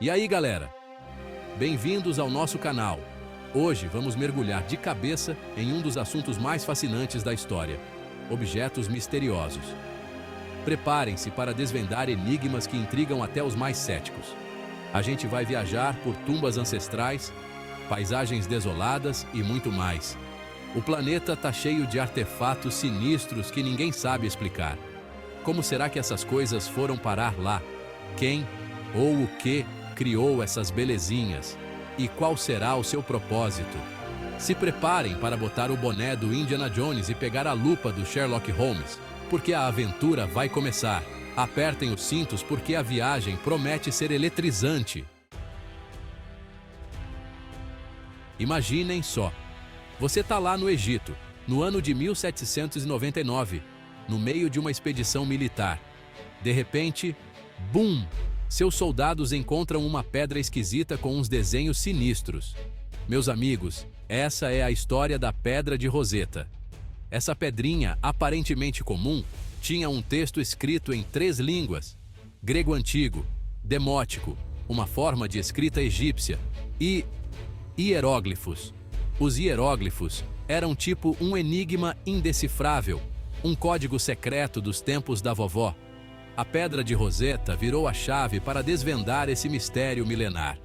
E aí, galera? Bem-vindos ao nosso canal. Hoje vamos mergulhar de cabeça em um dos assuntos mais fascinantes da história: objetos misteriosos. Preparem-se para desvendar enigmas que intrigam até os mais céticos. A gente vai viajar por tumbas ancestrais, paisagens desoladas e muito mais. O planeta tá cheio de artefatos sinistros que ninguém sabe explicar. Como será que essas coisas foram parar lá? Quem ou o que criou essas belezinhas? E qual será o seu propósito? Se preparem para botar o boné do Indiana Jones e pegar a lupa do Sherlock Holmes, porque a aventura vai começar. Apertem os cintos porque a viagem promete ser eletrizante. Imaginem só. Você tá lá no Egito, no ano de 1799, no meio de uma expedição militar. De repente, BUM! Seus soldados encontram uma pedra esquisita com uns desenhos sinistros. Meus amigos, essa é a história da Pedra de Roseta. Essa pedrinha, aparentemente comum, tinha um texto escrito em 3 línguas: grego antigo, demótico, uma forma de escrita egípcia, e hieróglifos. Os hieróglifos eram tipo um enigma indecifrável, um código secreto dos tempos da vovó. A Pedra de Roseta virou a chave para desvendar esse mistério milenar.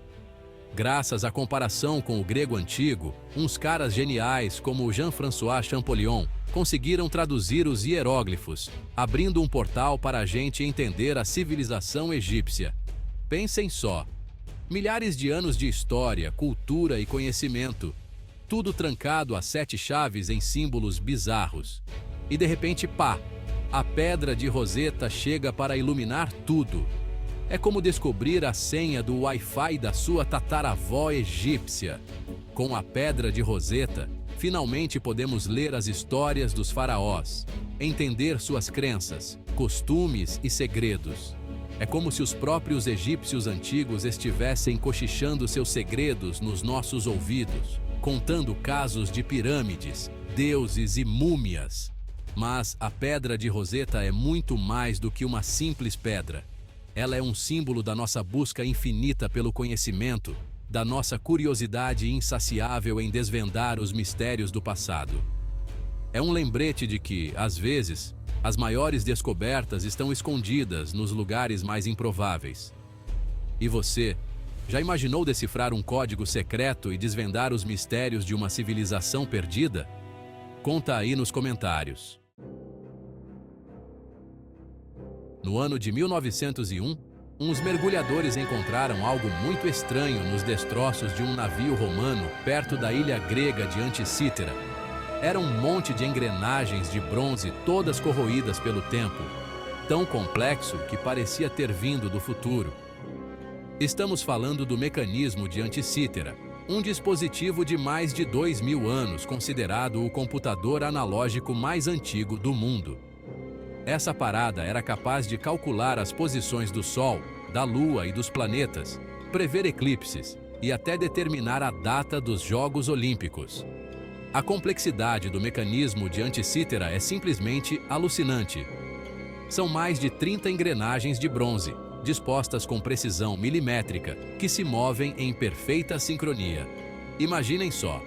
Graças à comparação com o grego antigo, uns caras geniais como Jean-François Champollion conseguiram traduzir os hieróglifos, abrindo um portal para a gente entender a civilização egípcia. Pensem só, milhares de anos de história, cultura e conhecimento, tudo trancado a 7 chaves em símbolos bizarros. E de repente, pá! A Pedra de Roseta chega para iluminar tudo. É como descobrir a senha do Wi-Fi da sua tataravó egípcia. Com a Pedra de Roseta, finalmente podemos ler as histórias dos faraós, entender suas crenças, costumes e segredos. É como se os próprios egípcios antigos estivessem cochichando seus segredos nos nossos ouvidos, contando casos de pirâmides, deuses e múmias. Mas a Pedra de Roseta é muito mais do que uma simples pedra. Ela é um símbolo da nossa busca infinita pelo conhecimento, da nossa curiosidade insaciável em desvendar os mistérios do passado. É um lembrete de que, às vezes, as maiores descobertas estão escondidas nos lugares mais improváveis. E você, já imaginou decifrar um código secreto e desvendar os mistérios de uma civilização perdida? Conta aí nos comentários. No ano de 1901, uns mergulhadores encontraram algo muito estranho nos destroços de um navio romano perto da ilha grega de Anticítera. Era um monte de engrenagens de bronze todas corroídas pelo tempo, tão complexo que parecia ter vindo do futuro. Estamos falando do mecanismo de Anticítera, um dispositivo de mais de 2000 anos considerado o computador analógico mais antigo do mundo. Essa parada era capaz de calcular as posições do Sol, da Lua e dos planetas, prever eclipses e até determinar a data dos Jogos Olímpicos. A complexidade do mecanismo de Anticítera é simplesmente alucinante. São mais de 30 engrenagens de bronze, dispostas com precisão milimétrica, que se movem em perfeita sincronia. Imaginem só,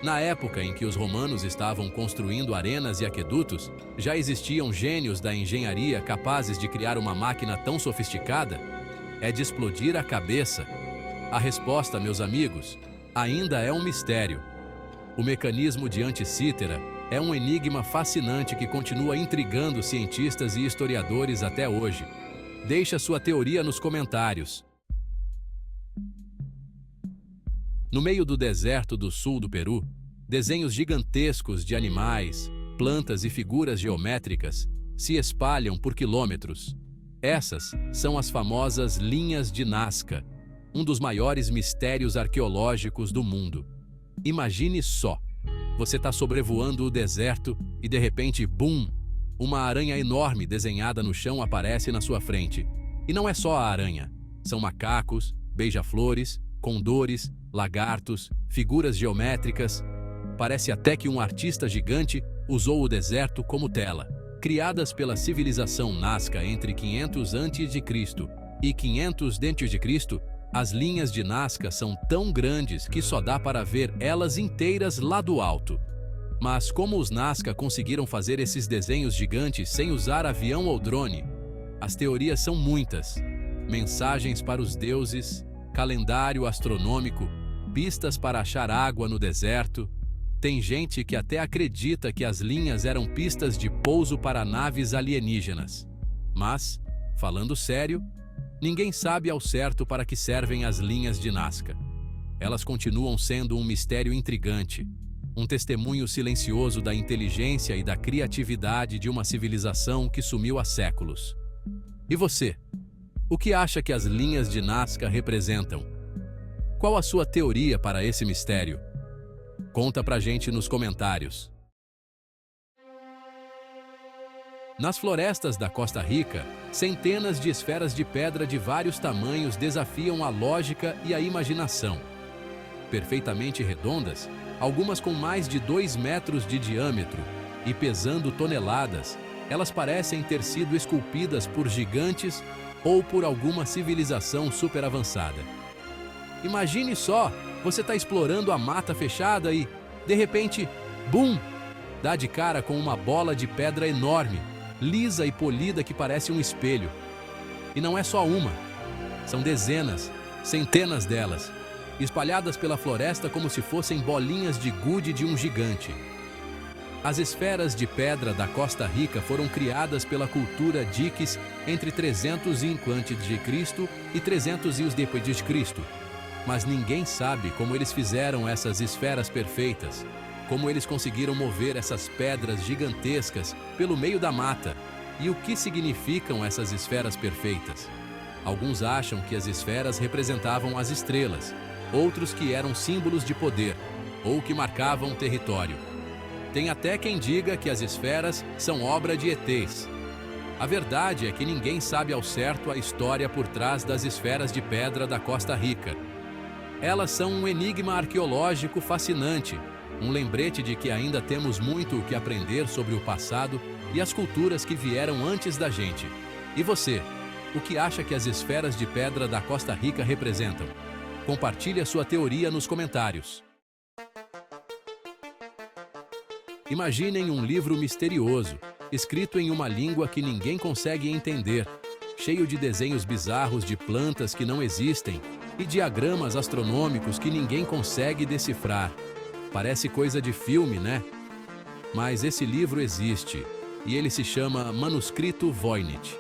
na época em que os romanos estavam construindo arenas e aquedutos, já existiam gênios da engenharia capazes de criar uma máquina tão sofisticada? É de explodir a cabeça. A resposta, meus amigos, ainda é um mistério. O mecanismo de Anticítera é um enigma fascinante que continua intrigando cientistas e historiadores até hoje. Deixe sua teoria nos comentários. No meio do deserto do sul do Peru, desenhos gigantescos de animais, plantas e figuras geométricas se espalham por quilômetros. Essas são as famosas linhas de Nazca, um dos maiores mistérios arqueológicos do mundo. Imagine só, você está sobrevoando o deserto e de repente, bum! Uma aranha enorme desenhada no chão aparece na sua frente. E não é só a aranha, são macacos, beija-flores, condores, lagartos, figuras geométricas. Parece até que um artista gigante usou o deserto como tela. Criadas pela civilização Nazca entre 500 a.C. e 500 d.C., As linhas de Nazca são tão grandes que só dá para ver elas inteiras lá do alto. Mas como os Nazca conseguiram fazer esses desenhos gigantes sem usar avião ou drone? As teorias são muitas. Mensagens para os deuses, calendário astronômico, pistas para achar água no deserto. Tem gente que até acredita que as linhas eram pistas de pouso para naves alienígenas. Mas, falando sério, ninguém sabe ao certo para que servem as linhas de Nazca. Elas continuam sendo um mistério intrigante, um testemunho silencioso da inteligência e da criatividade de uma civilização que sumiu há séculos. E você? O que acha que as linhas de Nazca representam? Qual a sua teoria para esse mistério? Conta pra gente nos comentários. Nas florestas da Costa Rica, centenas de esferas de pedra de vários tamanhos desafiam a lógica e a imaginação. Perfeitamente redondas, algumas com mais de 2 metros de diâmetro e pesando toneladas, elas parecem ter sido esculpidas por gigantes ou por alguma civilização super avançada. Imagine só, você está explorando a mata fechada e, de repente, bum! Dá de cara com uma bola de pedra enorme, lisa e polida que parece um espelho. E não é só uma, são dezenas, centenas delas, espalhadas pela floresta como se fossem bolinhas de gude de um gigante. As esferas de pedra da Costa Rica foram criadas pela cultura Diques entre 305 a.C. e 300 depois de Cristo. Mas ninguém sabe como eles fizeram essas esferas perfeitas, como eles conseguiram mover essas pedras gigantescas pelo meio da mata e o que significam essas esferas perfeitas. Alguns acham que as esferas representavam as estrelas, outros que eram símbolos de poder ou que marcavam território. Tem até quem diga que as esferas são obra de ETs. A verdade é que ninguém sabe ao certo a história por trás das esferas de pedra da Costa Rica. Elas são um enigma arqueológico fascinante, um lembrete de que ainda temos muito o que aprender sobre o passado e as culturas que vieram antes da gente. E você, o que acha que as esferas de pedra da Costa Rica representam? Compartilhe a sua teoria nos comentários. Imaginem um livro misterioso, escrito em uma língua que ninguém consegue entender, cheio de desenhos bizarros de plantas que não existem e diagramas astronômicos que ninguém consegue decifrar. Parece coisa de filme, né? Mas esse livro existe, e ele se chama Manuscrito Voynich.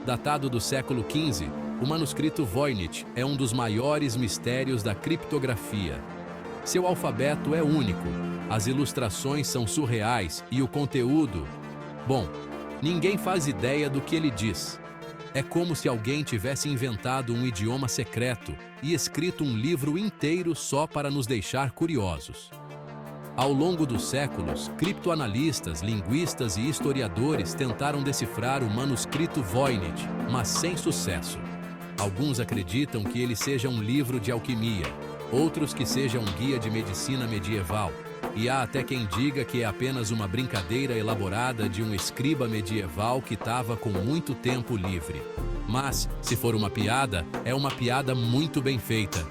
Datado do século XV, o Manuscrito Voynich é um dos maiores mistérios da criptografia. Seu alfabeto é único, as ilustrações são surreais e o conteúdo... Bom, ninguém faz ideia do que ele diz. É como se alguém tivesse inventado um idioma secreto e escrito um livro inteiro só para nos deixar curiosos. Ao longo dos séculos, criptoanalistas, linguistas e historiadores tentaram decifrar o Manuscrito Voynich, mas sem sucesso. Alguns acreditam que ele seja um livro de alquimia, outros que seja um guia de medicina medieval, e há até quem diga que é apenas uma brincadeira elaborada de um escriba medieval que estava com muito tempo livre. Mas, se for uma piada, é uma piada muito bem feita.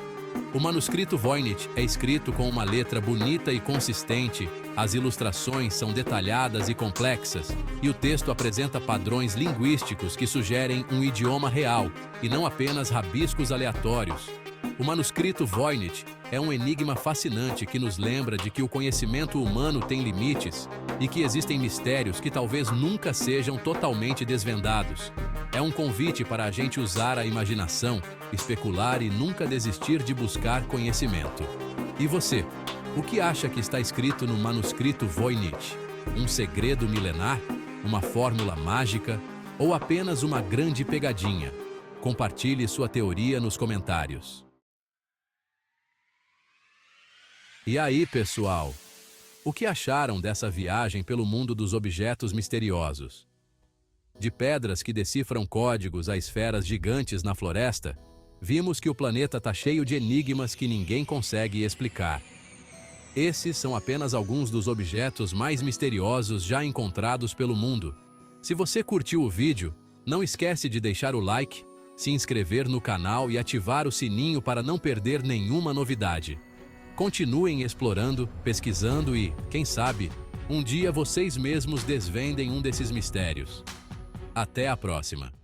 O Manuscrito Voynich é escrito com uma letra bonita e consistente, as ilustrações são detalhadas e complexas, e o texto apresenta padrões linguísticos que sugerem um idioma real, e não apenas rabiscos aleatórios. O Manuscrito Voynich é um enigma fascinante que nos lembra de que o conhecimento humano tem limites e que existem mistérios que talvez nunca sejam totalmente desvendados. É um convite para a gente usar a imaginação, especular e nunca desistir de buscar conhecimento. E você, o que acha que está escrito no Manuscrito Voynich? Um segredo milenar? Uma fórmula mágica? Ou apenas uma grande pegadinha? Compartilhe sua teoria nos comentários. E aí, pessoal? O que acharam dessa viagem pelo mundo dos objetos misteriosos? De pedras que decifram códigos a esferas gigantes na floresta, vimos que o planeta está cheio de enigmas que ninguém consegue explicar. Esses são apenas alguns dos objetos mais misteriosos já encontrados pelo mundo. Se você curtiu o vídeo, não esquece de deixar o like, se inscrever no canal e ativar o sininho para não perder nenhuma novidade. Continuem explorando, pesquisando e, quem sabe, um dia vocês mesmos desvendem um desses mistérios. Até a próxima!